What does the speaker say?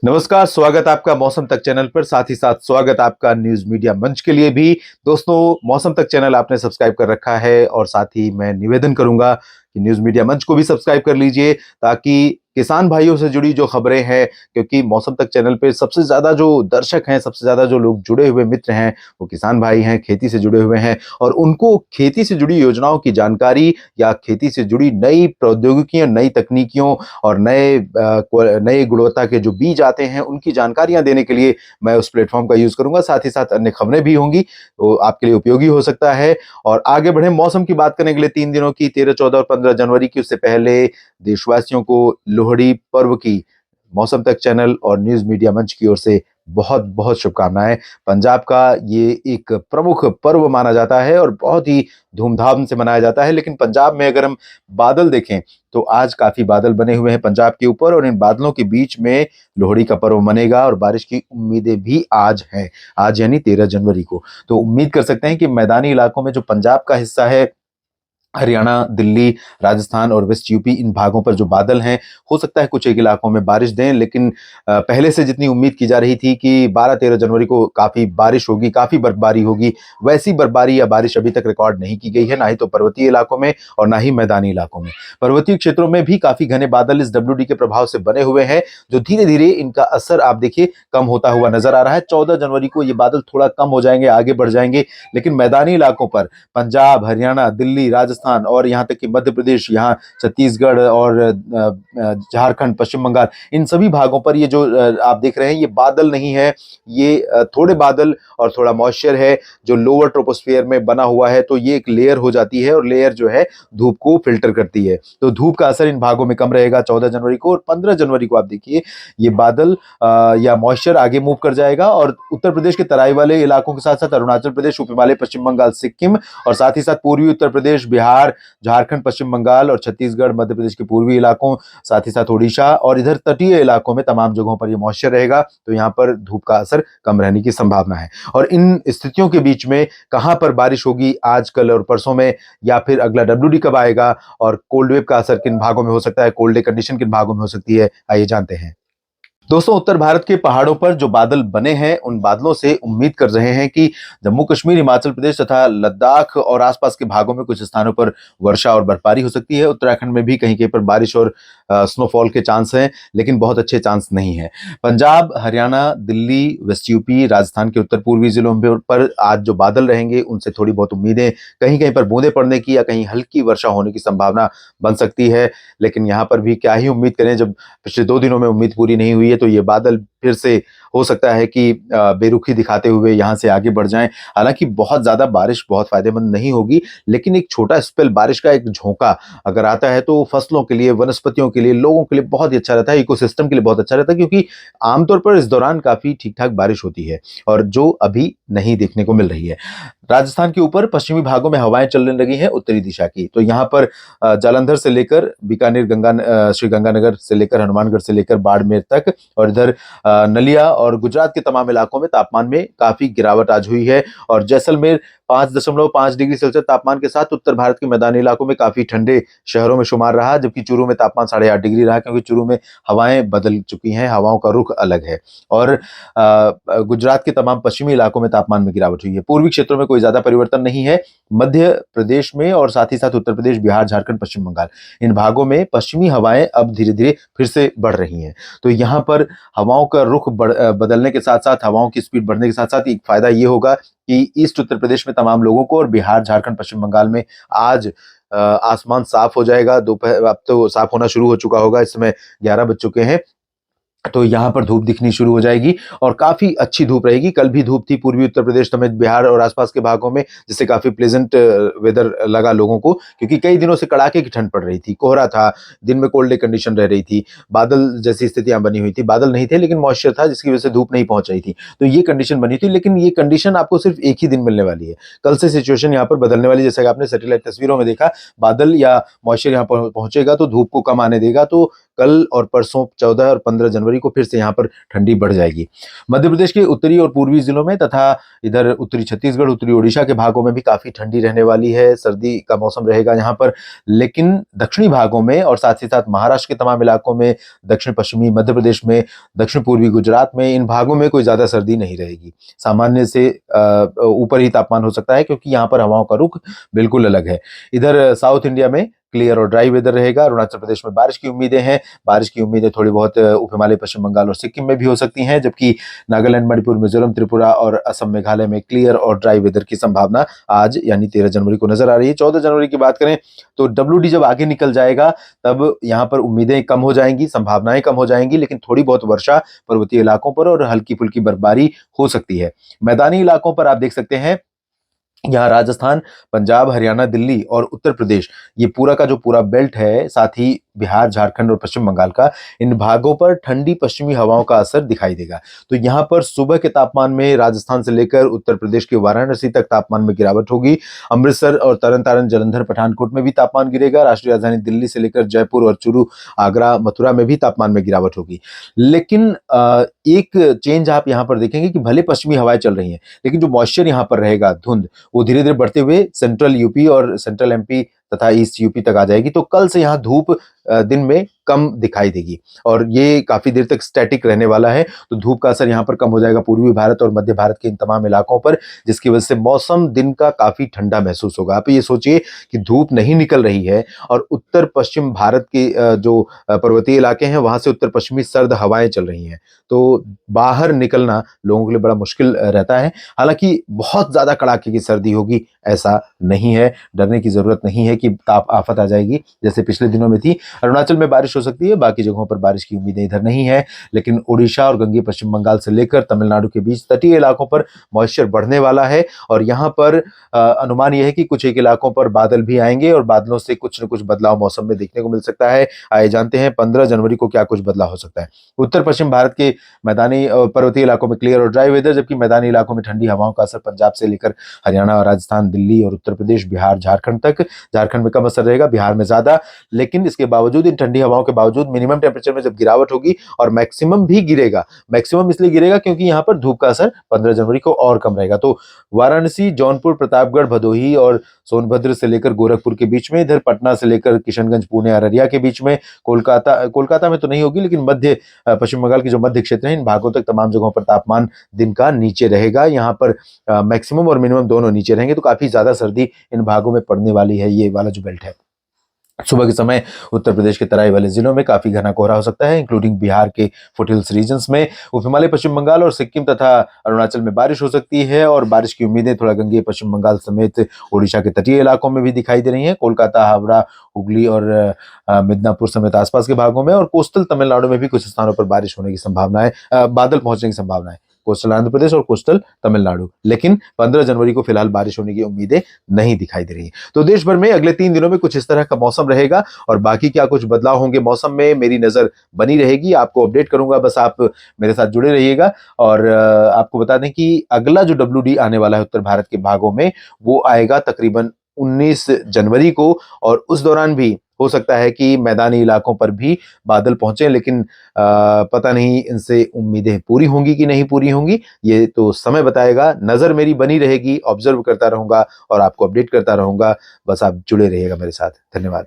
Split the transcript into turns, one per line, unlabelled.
नमस्कार, स्वागत आपका मौसम तक चैनल पर। साथ ही साथ स्वागत आपका न्यूज मीडिया मंच के लिए भी। दोस्तों, मौसम तक चैनल आपने सब्सक्राइब कर रखा है और साथ ही मैं निवेदन करूंगा कि न्यूज मीडिया मंच को भी सब्सक्राइब कर लीजिए, ताकि किसान भाइयों से जुड़ी जो खबरें हैं, क्योंकि मौसम तक चैनल पे सबसे ज्यादा जो दर्शक हैं, सबसे ज्यादा जो लोग जुड़े हुए मित्र हैं, वो किसान भाई हैं, खेती से जुड़े हुए हैं। और उनको खेती से जुड़ी योजनाओं की जानकारी या खेती से जुड़ी नई प्रौद्योगिकियों, नई तकनीकियों और नए गुणवत्ता के जो बीज आते हैं, उनकी जानकारियां देने के लिए मैं उस प्लेटफॉर्म का यूज करूंगा। साथ ही साथ अन्य खबरें भी होंगी, तो आपके लिए उपयोगी हो सकता है। और आगे बढ़े, मौसम की बात करने के लिए 3 दिनों की 13, 14 और 15 जनवरी की, उससे पहले देशवासियों को लोहड़ी पर्व की मौसम तक चैनल और न्यूज मीडिया मंच की ओर से बहुत बहुत शुभकामनाएं। पंजाब का ये एक प्रमुख पर्व माना जाता है और बहुत ही धूमधाम से मनाया जाता है। लेकिन पंजाब में अगर हम बादल देखें, तो आज काफी बादल बने हुए हैं पंजाब के ऊपर, और इन बादलों के बीच में लोहड़ी का पर्व मनेगा और बारिश की उम्मीदें भी आज हैं। आज यानी 13 जनवरी को। तो उम्मीद कर सकते हैं कि मैदानी इलाकों में जो पंजाब का हिस्सा है, हरियाणा, दिल्ली, राजस्थान और वेस्ट यूपी, इन भागों पर जो बादल हैं, हो सकता है कुछ एक इलाकों में बारिश दें। लेकिन पहले से जितनी उम्मीद की जा रही थी कि 12-13 जनवरी को काफी बारिश होगी, काफी बर्फबारी होगी, वैसी बर्फबारी या बारिश अभी तक रिकॉर्ड नहीं की गई है, ना ही तो पर्वतीय इलाकों में और ना ही मैदानी इलाकों में। पर्वतीय क्षेत्रों में भी काफी घने बादल इस डब्ल्यूडी के प्रभाव से बने हुए हैं, जो धीरे धीरे इनका असर आप देखिए कम होता हुआ नजर आ रहा है। 14 जनवरी को ये बादल थोड़ा कम हो जाएंगे, आगे बढ़ जाएंगे। लेकिन मैदानी इलाकों पर पंजाब, हरियाणा, दिल्ली, राजस्थान और यहाँ तक कि मध्य प्रदेश, यहाँ छत्तीसगढ़ और झारखंड, पश्चिम बंगाल, इन सभी भागों पर ये जो आप देख रहे हैं, ये बादल नहीं है, ये थोड़े बादल और थोड़ा मॉइस्चर है जो लोअर ट्रोपोस्फियर में बना हुआ है। तो ये एक लेयर हो जाती है और लेयर जो है धूप को फिल्टर करती है। तो धूप का असर इन भागों में कम रहेगा 14 जनवरी को। और 15 जनवरी को आप देखिए, ये बादल या मॉइस्चर आगे मूव कर जाएगा और उत्तर प्रदेश के तराई वाले इलाकों के साथ साथ अरुणाचल प्रदेश, उप हिमालय, पश्चिम बंगाल, सिक्किम और साथ ही साथ पूर्वी उत्तर प्रदेश, बिहार, झारखंड, पश्चिम बंगाल और छत्तीसगढ़, मध्य प्रदेश के पूर्वी इलाकों, साथ ही साथ ओडिशा और इधर तटीय इलाकों में तमाम जगहों पर यह मॉइस्चर रहेगा। तो यहाँ पर धूप का असर कम रहने की संभावना है। और इन स्थितियों के बीच में कहां पर बारिश होगी आज, कल और परसों में, या फिर अगला डब्ल्यूडी कब आएगा और कोल्ड वेव का असर किन भागों में हो सकता है, कोल्ड डे कंडीशन किन भागों में हो सकती है, आइए जानते हैं। दोस्तों, उत्तर भारत के पहाड़ों पर जो बादल बने हैं, उन बादलों से उम्मीद कर रहे हैं कि जम्मू कश्मीर, हिमाचल प्रदेश तथा लद्दाख और आसपास के भागों में कुछ स्थानों पर वर्षा और बर्फबारी हो सकती है। उत्तराखंड में भी कहीं कहीं पर बारिश और स्नोफॉल के चांस हैं, लेकिन बहुत अच्छे चांस नहीं है। पंजाब, हरियाणा, दिल्ली, वेस्ट यूपी, राजस्थान के उत्तर पूर्वी जिलों पर आज जो बादल रहेंगे, उनसे थोड़ी बहुत उम्मीदें, कहीं कहीं पर बूंदे पड़ने की या कहीं हल्की वर्षा होने की संभावना बन सकती है। लेकिन यहाँ पर भी क्या ही उम्मीद करें, जब पिछले 2 दिनों में उम्मीद पूरी नहीं हुई है। तो ये बादल फिर से हो सकता है कि बेरुखी दिखाते हुए यहाँ से आगे बढ़ जाएं। हालांकि बहुत ज्यादा बारिश बहुत फायदेमंद नहीं होगी, लेकिन एक छोटा स्पेल, बारिश का एक झोंका अगर आता है, तो फसलों के लिए, वनस्पतियों के लिए, लोगों के लिए बहुत ही अच्छा रहता है, इकोसिस्टम के लिए बहुत अच्छा रहता है, क्योंकि आमतौर पर इस दौरान काफी ठीक ठाक बारिश होती है और जो अभी नहीं देखने को मिल रही है। राजस्थान के ऊपर पश्चिमी भागों में हवाएं चलने लगी हैं उत्तरी दिशा की। तो यहाँ पर जालंधर से लेकर बीकानेर, श्री गंगानगर से लेकर हनुमानगढ़ से लेकर बाड़मेर तक, और इधर नलिया और गुजरात के तमाम इलाकों में तापमान में काफी गिरावट आज हुई है। और जैसलमेर 5.5 डिग्री सेल्सियस तापमान के साथ उत्तर भारत के मैदानी इलाकों में काफी ठंडे शहरों में शुमार रहा, जबकि चूरू में तापमान 8.5 डिग्री रहा, क्योंकि चूरू में हवाएं बदल चुकी हैं, हवाओं का रुख अलग है। और गुजरात के तमाम पश्चिमी इलाकों में तापमान में गिरावट हुई है। पूर्वी क्षेत्रों में कोई ज्यादा परिवर्तन नहीं है। मध्य प्रदेश में और साथ ही साथ उत्तर प्रदेश, बिहार, झारखंड, पश्चिम बंगाल, इन भागों में पश्चिमी हवाएं अब धीरे धीरे फिर से बढ़ रही हैं। तो यहाँ पर हवाओं का रुख बदलने के साथ साथ, हवाओं की स्पीड बढ़ने के साथ साथ एक फायदा ये होगा कि ईस्ट उत्तर प्रदेश में तमाम लोगों को और बिहार, झारखंड, पश्चिम बंगाल में आज आसमान साफ हो जाएगा। दोपहर अब तो साफ होना शुरू हो चुका होगा, इस समय 11 बज चुके हैं। तो यहाँ पर धूप दिखनी शुरू हो जाएगी और काफी अच्छी धूप रहेगी। कल भी धूप थी पूर्वी उत्तर प्रदेश समेत बिहार और आसपास के भागों में, जिससे काफी प्लेजेंट वेदर लगा लोगों को, क्योंकि कई दिनों से कड़ाके की ठंड पड़ रही थी, कोहरा था, दिन में कोल्ड डे कंडीशन रह रही थी, बादल जैसी स्थितियां बनी हुई थी। बादल नहीं थे लेकिन मॉइस्चर था, जिसकी वजह से धूप नहीं पहुंच रही थी। तो ये कंडीशन बनी थी, लेकिन ये कंडीशन आपको सिर्फ एक ही दिन मिलने वाली है। कल से सिचुएशन यहाँ पर बदलने वाली है। जैसा कि आपने सैटेलाइट तस्वीरों में देखा, बादल या मॉइस्चर यहाँ पर पहुंचेगा तो धूप को कम आने देगा। तो कल और परसों 14 और 15 जनवरी जनवरी को फिर से यहाँ पर ठंडी बढ़ जाएगी। मध्य प्रदेश के उत्तरी और पूर्वी जिलों में तथा इधर उत्तरी छत्तीसगढ़, उत्तरी ओडिशा के भागों में भी काफी ठंडी रहने वाली है, सर्दी का मौसम रहेगा यहाँ पर। लेकिन दक्षिणी भागों में और साथ ही साथ महाराष्ट्र के तमाम इलाकों में, दक्षिण पश्चिमी मध्य प्रदेश में, दक्षिण पूर्वी गुजरात में, इन भागों में कोई ज्यादा सर्दी नहीं रहेगी। सामान्य से ऊपर ही तापमान हो सकता है, क्योंकि यहाँ पर हवाओं का रुख बिल्कुल अलग है। इधर साउथ इंडिया में क्लियर और ड्राई वेदर रहेगा। अरुणाचल प्रदेश में बारिश की उम्मीदें हैं। बारिश की उम्मीदें थोड़ी बहुत उप हिमालय, पश्चिम बंगाल और सिक्किम में भी हो सकती हैं, जबकि नागालैंड, मणिपुर, मिजोरम, त्रिपुरा और असम, मेघालय में क्लियर और ड्राई वेदर की संभावना आज यानी 13 जनवरी को नजर आ रही है। 14 जनवरी की बात करें तो WD जब आगे निकल जाएगा तब यहाँ पर उम्मीदें कम हो जाएंगी, संभावनाएं कम हो जाएंगी, लेकिन थोड़ी बहुत वर्षा पर्वतीय इलाकों पर और हल्की फुल्की बर्फबारी हो सकती है। मैदानी इलाकों पर आप देख सकते हैं, यहाँ राजस्थान, पंजाब, हरियाणा, दिल्ली और उत्तर प्रदेश, ये पूरा का जो पूरा बेल्ट है, साथ ही बिहार, झारखंड और पश्चिम बंगाल का, इन भागों पर ठंडी पश्चिमी हवाओं का असर दिखाई देगा। तो यहाँ पर सुबह के तापमान में राजस्थान से लेकर उत्तर प्रदेश के वाराणसी तक तापमान में गिरावट होगी। अमृतसर और तरन तारण, जालंधर, पठानकोट में भी तापमान गिरेगा। राष्ट्रीय राजधानी दिल्ली से लेकर जयपुर और चूरू, आगरा, मथुरा में भी तापमान में गिरावट होगी। लेकिन एक चेंज आप यहाँ पर देखेंगे कि भले पश्चिमी हवाएं चल रही हैं, लेकिन जो मॉइस्चर यहाँ पर रहेगा, धुंध, वो धीरे धीरे बढ़ते हुए सेंट्रल यूपी और सेंट्रल MP तथा ईस्ट यूपी तक आ जाएगी। तो कल से यहाँ धूप दिन में कम दिखाई देगी और ये काफी देर तक स्टैटिक रहने वाला है। तो धूप का असर यहाँ पर कम हो जाएगा पूर्वी भारत और मध्य भारत के इन तमाम इलाकों पर, जिसकी वजह से मौसम दिन का काफी ठंडा महसूस होगा। आप ये सोचिए कि धूप नहीं निकल रही है और उत्तर पश्चिम भारत के जो पर्वतीय इलाके हैं, वहां से उत्तर पश्चिमी सर्द हवाएं चल रही हैं, तो बाहर निकलना लोगों के लिए बड़ा मुश्किल रहता है। हालांकि बहुत ज्यादा कड़ाके की सर्दी होगी ऐसा नहीं है, डरने की जरूरत नहीं है कि ताप आफत आ जाएगी जैसे पिछले दिनों में थी। अरुणाचल में बारिश हो सकती है, बाकी जगहों पर बारिश की उम्मीदें इधर नहीं है। लेकिन ओडिशा और गंगे पश्चिम बंगाल से लेकर तमिलनाडु के बीच तटीय इलाकों पर मॉइस्चर बढ़ने वाला है और यहाँ पर अनुमान यह है कि कुछ एक इलाकों पर बादल भी आएंगे और बादलों से कुछ न कुछ बदलाव मौसम में देखने को मिल सकता है। आइए जानते हैं 15 जनवरी को क्या कुछ बदलाव हो सकता है। उत्तर पश्चिम भारत के मैदानी पर्वतीय इलाकों में क्लियर और ड्राई वेदर, जबकि मैदानी इलाकों में ठंडी हवाओं का असर पंजाब से लेकर हरियाणा और राजस्थान, दिल्ली और उत्तर प्रदेश, बिहार, झारखंड तक। झारखंड में कम असर रहेगा, बिहार में ज्यादा। लेकिन इसके बावजूद, इन ठंडी हवाओं के बावजूद, मिनिमम टेम्परेचर में जब गिरावट होगी और मैक्सिमम भी गिरेगा, मैक्सिमम इसलिए गिरेगा क्योंकि यहाँ पर धूप का असर 15 जनवरी को और कम रहेगा। तो वाराणसी, जौनपुर, प्रतापगढ़, भदोही और सोनभद्र से लेकर गोरखपुर के बीच में, इधर पटना से लेकर किशनगंज, पुणे, अररिया के बीच में, कोलकाता में तो नहीं होगी, लेकिन मध्य पश्चिम बंगाल के जो मध्य क्षेत्र हैं, इन भागों तक तमाम जगहों पर तापमान दिन का नीचे रहेगा। यहाँ पर मैक्सिमम और मिनिमम दोनों नीचे रहेंगे, तो काफी ज्यादा सर्दी इन भागों में पड़ने वाली है। ये वाला जो बेल्ट है, सुबह के समय उत्तर प्रदेश के तराई वाले जिलों में काफी घना कोहरा हो सकता है, इंक्लूडिंग बिहार के फुटहिल्स रीजन्स में। उप हिमालय, पश्चिम बंगाल और सिक्किम तथा अरुणाचल में बारिश हो सकती है और बारिश की उम्मीदें थोड़ा गंगे पश्चिम बंगाल समेत ओडिशा के तटीय इलाकों में भी दिखाई दे रही हैं। कोलकाता, हावड़ा, हुगली और मिदनापुर समेत आसपास के भागों में और कोस्टल तमिलनाडु में भी कुछ स्थानों पर बारिश होने की संभावना है, बादल पहुंचने की संभावना है, कोस्टल आंध्र प्रदेश और कोस्टल तमिलनाडु। लेकिन 15 जनवरी को फिलहाल बारिश होने की उम्मीदें नहीं दिखाई दे रही। तो देश भर में अगले 3 दिनों में कुछ इस तरह का मौसम रहेगा और बाकी क्या कुछ बदलाव होंगे मौसम में, मेरी नजर बनी रहेगी, आपको अपडेट करूंगा। बस आप मेरे साथ जुड़े रहिएगा। और आपको बता दें कि अगला जो WD आने वाला है उत्तर भारत के भागों में, वो आएगा तकरीबन 19 जनवरी को और उस दौरान भी हो सकता है कि मैदानी इलाकों पर भी बादल पहुंचे, लेकिन पता नहीं इनसे उम्मीदें पूरी होंगी कि नहीं पूरी होंगी, ये तो समय बताएगा। नजर मेरी बनी रहेगी, ऑब्जर्व करता रहूंगा और आपको अपडेट करता रहूंगा। बस आप जुड़े रहिएगा मेरे साथ। धन्यवाद।